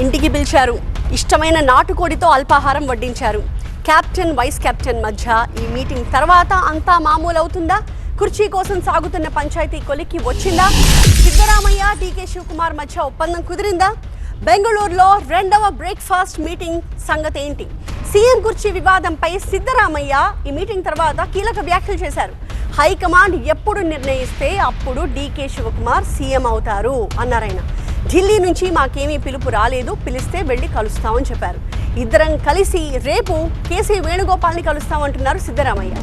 ఇంటికి పిలిచారు. ఇష్టమైన నాటుకోడితో అల్పాహారం వడ్డించారు. కెప్టెన్ వైస్ కెప్టెన్ మధ్య ఈ మీటింగ్ తర్వాత అంతా మామూలు అవుతుందా? కుర్చీ కోసం సాగుతున్న పంచాయతీ కొలిక్కి వచ్చిందా? సిద్ధరామయ్య డీకే శివకుమార్ మధ్య ఒప్పందం కుదిరిందా? బెంగళూరులో రెండవ బ్రేక్ఫాస్ట్ మీటింగ్ సంగతి ఏంటి? సీఎం కుర్చీ వివాదంపై సిద్ధరామయ్య ఈ మీటింగ్ తర్వాత కీలక వ్యాఖ్యలు చేశారు. హైకమాండ్ ఎప్పుడు నిర్ణయిస్తే అప్పుడు డీకే శివకుమార్ సీఎం అవుతారు అన్నారాయన. ఢిల్లీ నుంచి మాకేమీ పిలుపు రాలేదు, పిలిస్తే వెళ్ళి కలుస్తామని చెప్పారు. ఇద్దరం కలిసి రేపు కేసీ వేణుగోపాల్ని కలుస్తామంటున్నారు సిద్ధరామయ్య.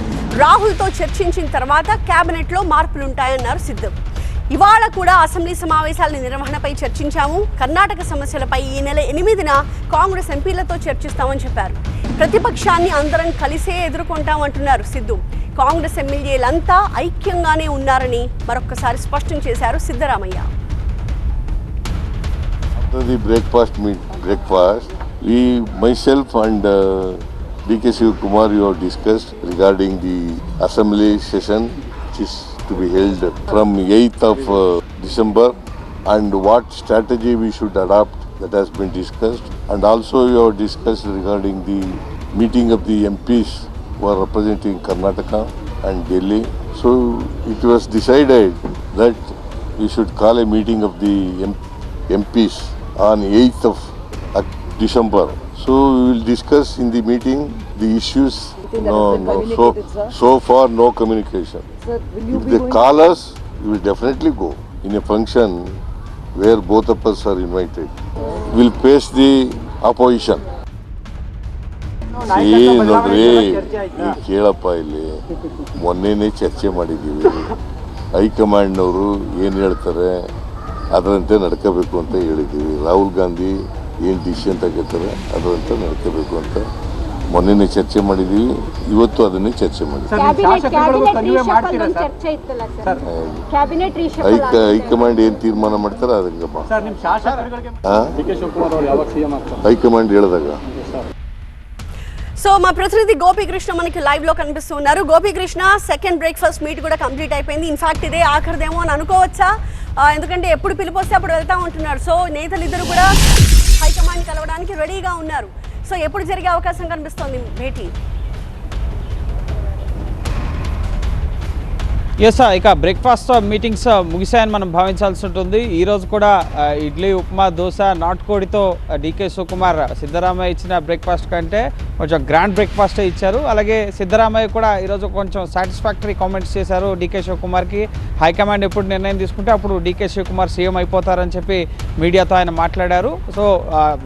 రాహుల్తో చర్చించిన తర్వాత కేబినెట్లో మార్పులుంటాయన్నారు సిద్ధం. ఇవాళ కూడా అసెంబ్లీ సమావేశాల నిర్వహణపై చర్చించాము. కర్ణాటక సమస్యలపై ఈ నెల 8న కాంగ్రెస్ ఎంపీలతో చర్చిస్తామని చెప్పారు. ప్రతిపక్షాన్ని అందరం కలిసే ఎదుర్కొంటామంటున్నారు సిద్ధు. కాంగ్రెస్ ఎమ్మెల్యేలంతా ఐక్యంగానే ఉన్నారని మరొక్కసారి స్పష్టం చేశారు Siddaramaiah. After the breakfast, myself and DK Shivakumar, you have discussed regarding the assembly session which is to be held from 8th of December and what strategy we should adopt, that has been discussed. And also you have discussed regarding the meeting of the MPs who are representing Karnataka and Delhi. So it was decided that we should call a meeting of the MPs on 8th of December. So we will discuss in the meeting the issues. So far no communication. Sir, if they call us, we will definitely go in a function where both of us are invited. We will face the opposition. ನೋಡ್ರಿ ಕೇಳಪ್ಪ, ಇಲ್ಲಿ ಮೊನ್ನೆನೇ ಚರ್ಚೆ ಮಾಡಿದ್ದೀವಿ. ಹೈಕಮಾಂಡ್ನವರು ಏನು ಹೇಳ್ತಾರೆ ಅದರಂತೆ ನಡ್ಕೋಬೇಕು ಅಂತ ಹೇಳಿದ್ದೀವಿ. ರಾಹುಲ್ ಗಾಂಧಿ ಏನು ಡಿಸಿಷನ್ ತಗೋತಾರೆ ಅದರಂತೆ ನಡ್ಕೋಬೇಕು ಅಂತ ಮೊನ್ನೆನೇ ಚರ್ಚೆ ಮಾಡಿದ್ದೀವಿ. ಇವತ್ತು ಅದನ್ನೇ ಚರ್ಚೆ ಮಾಡಿದ್ದೀವಿ. ಹೈಕಮಾಂಡ್ ಏನು ತೀರ್ಮಾನ ಮಾಡ್ತಾರೆ ಅದಕ್ಕೆ ಹೈಕಮಾಂಡ್ ಹೇಳಿದಾಗ. సో మా ప్రతినిధి గోపీకృష్ణ మనకి లైవ్ లో కనిపిస్తున్నారు. గోపీకృష్ణ, సెకండ్ బ్రేక్ఫాస్ట్ మీట్ కూడా కంప్లీట్ అయిపోయింది. ఇన్ఫాక్ట్ ఇదే ఆఖరిదేమో అని అనుకోవచ్చా? ఎందుకంటే ఎప్పుడు పిలిపోస్తే అప్పుడు వెళ్తా ఉంటున్నారు. సో నేతలు ఇద్దరు కూడా హైకమాండ్ కలవడానికి రెడీగా ఉన్నారు. సో ఎప్పుడు జరిగే అవకాశం కనిపిస్తోంది భేటీ? ఎస్, ఇక బ్రేక్ఫాస్ట్ మీటింగ్స్ ముగిశాయని మనం భావించాల్సి ఉంటుంది. ఈరోజు కూడా ఇడ్లీ, ఉప్మా, దోశ, నాటుకోడితో డీకే శివకుమార్ సిద్ధరామయ్య ఇచ్చిన బ్రేక్ఫాస్ట్ కంటే కొంచెం గ్రాండ్ బ్రేక్ఫాస్టే ఇచ్చారు. అలాగే సిద్ధరామయ్య కూడా ఈరోజు కొంచెం సాటిస్ఫాక్టరీ కామెంట్స్ చేశారు డీకే శివకుమార్కి. హైకమాండ్ ఎప్పుడు నిర్ణయం తీసుకుంటే అప్పుడు డీకే శివకుమార్ సీఎం అయిపోతారని చెప్పి మీడియాతో ఆయన మాట్లాడారు. సో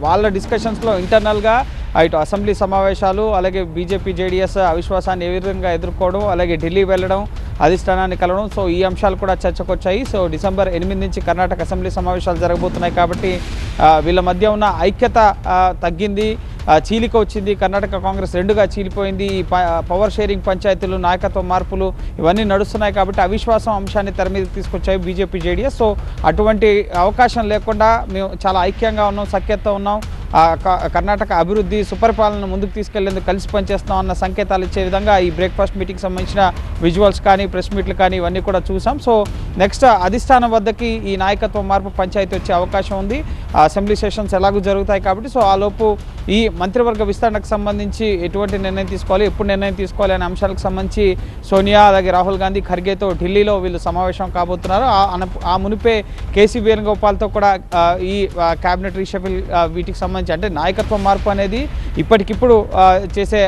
వాళ్ళ డిస్కషన్స్లో ఇంటర్నల్గా ఇటు అసెంబ్లీ సమావేశాలు, అలాగే బీజేపీ జేడీఎస్ అవిశ్వాసాన్ని ఏ విధంగా ఎదుర్కోవడం, అలాగే ఢిల్లీ వెళ్ళడం, అధిష్టానాన్ని కలవడం, సో ఈ అంశాలు కూడా చర్చకు వచ్చాయి. సో డిసెంబర్ 8 నుంచి కర్ణాటక అసెంబ్లీ సమావేశాలు జరగబోతున్నాయి కాబట్టి వీళ్ళ మధ్య ఉన్న ఐక్యత తగ్గింది, చీలిక వచ్చింది. కర్ణాటక కాంగ్రెస్ రెండుగా చీలిపోయింది. పవర్ షేరింగ్ పంచాయతీలు, నాయకత్వ మార్పులు ఇవన్నీ నడుస్తున్నాయి కాబట్టి అవిశ్వాసం అంశాన్ని తెర మీదకి తీసుకొచ్చాయి బీజేపీ జేడీఎస్. సో అటువంటి అవకాశం లేకుండా మేము చాలా ఐక్యంగా ఉన్నాం, సఖ్యతతో ఉన్నాం, కర్ణాటక అభివృద్ధి, సుపరిపాలన ముందుకు తీసుకెళ్లేందుకు కలిసి పనిచేస్తాం అన్న సంకేతాలు ఇచ్చే విధంగా ఈ బ్రేక్ఫాస్ట్ మీటింగ్ సంబంధించిన విజువల్స్ కానీ, ప్రెస్ మీట్లు కానీ ఇవన్నీ కూడా చూసాం. సో నెక్స్ట్ అధిష్టానం వద్దకి ఈ నాయకత్వ మార్పు పంచాయతీ వచ్చే అవకాశం ఉంది. అసెంబ్లీ సెషన్స్ ఎలాగూ జరుగుతాయి కాబట్టి సో ఆలోపు ఈ మంత్రివర్గ విస్తరణకు సంబంధించి ఎటువంటి నిర్ణయం తీసుకోవాలి, ఎప్పుడు నిర్ణయం తీసుకోవాలి అనే అంశాలకు సంబంధించి సోనియా, అలాగే రాహుల్ గాంధీ, ఖర్గేతో ఢిల్లీలో వీళ్ళు సమావేశం కాబోతున్నారు. ఆ మునిపే కేసీ వేణుగోపాల్తో కూడా ఈ క్యాబినెట్ రీషఫిల్ వీటికి సంబంధించి అంటే నాయకత్వ మార్పు అనేది ఇప్పటికిప్పుడు చేసే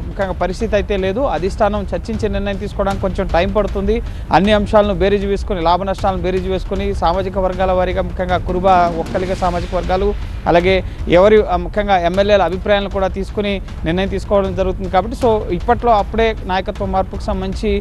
ముఖ్యంగా పరిస్థితి అయితే లేదు. అధిష్టానం చర్చించే నిర్ణయం తీసుకోవడానికి కొంచెం టైం పడుతుంది. అన్ని అంశాలను బేరీజు వేసుకుని, లాభ నష్టాలను బేరీజు వేసుకుని, సామాజిక వర్గాల వారీగా ముఖ్యంగా కురుబ, ఒక్కలిగ సామాజిక వర్గాలు, అలాగే ఎవరి ముఖ్యంగా ఎమ్మెల్యేల అభిప్రాయాలను కూడా తీసుకుని నిర్ణయం తీసుకోవడం జరుగుతుంది కాబట్టి సో ఇప్పట్లో అప్పుడే నాయకత్వ మార్పుకు సంబంధించి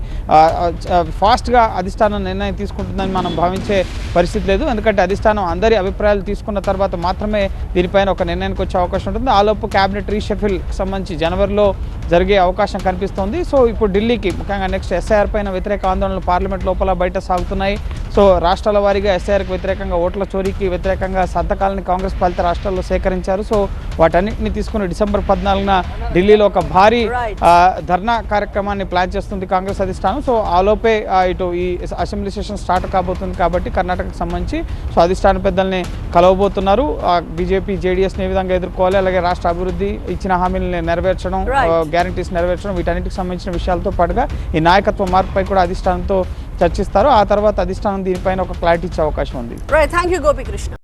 ఫాస్ట్గా అధిష్టానం నిర్ణయం తీసుకుంటుందని మనం భావించే పరిస్థితి లేదు. ఎందుకంటే అధిష్టానం అందరి అభిప్రాయాలు తీసుకున్న తర్వాత మాత్రమే దీనిపైన ఒక నిర్ణయానికి వచ్చే అవకాశం ఉంటుంది. ఆలోపు క్యాబినెట్ రీషఫిల్కి సంబంధించి జనవరిలో జరిగే అవకాశం కనిపిస్తోంది. సో ఇప్పుడు ఢిల్లీకి ముఖ్యంగా నెక్స్ట్ ఎస్ఐఆర్ పైన వ్యతిరేక ఆందోళనలు పార్లమెంట్ లోపల బయట సాగుతున్నాయి. సో రాష్ట్రాల వారీగా ఎస్ఐఆర్కి వ్యతిరేకంగా ఓట్ల చోరీకి వ్యతిరేకంగా సంతకాలని కాంగ్రెస్ పాలిత రాష్ట్రాల్లో సేకరించారు. సో వాటన్నిటిని తీసుకుని డిసెంబర్ 14న ఢిల్లీలో ఒక భారీ ధర్నా కార్యక్రమాన్ని ప్లాన్ చేస్తుంది కాంగ్రెస్ అధిష్టానం. సో ఆలోపే ఇటు ఈ అసెంబ్లీ సెషన్ స్టార్ట్ కాబోతుంది కాబట్టి కర్ణాటకకు సంబంధించి సో అధిష్టాన పెద్దల్ని కలవబోతున్నారు. బీజేపీ జేడీఎస్ని ఏ విధంగా ఎదుర్కోవాలి, అలాగే రాష్ట్ర అభివృద్ధి ఇచ్చిన హామీలను నెరవేర్చడం, గ్యారంటీస్ నెరవేర్చడం, వీటన్నిటికి సంబంధించిన విషయాలతో పాటుగా ఈ నాయకత్వ మార్పుపై కూడా అధిష్టానంతో చర్చిస్తారు. ఆ తర్వాత అధిష్టానం దీనిపైన ఒక క్లారిటీ ఇచ్చే అవకాశం ఉంది. Thank you Gopikrishna.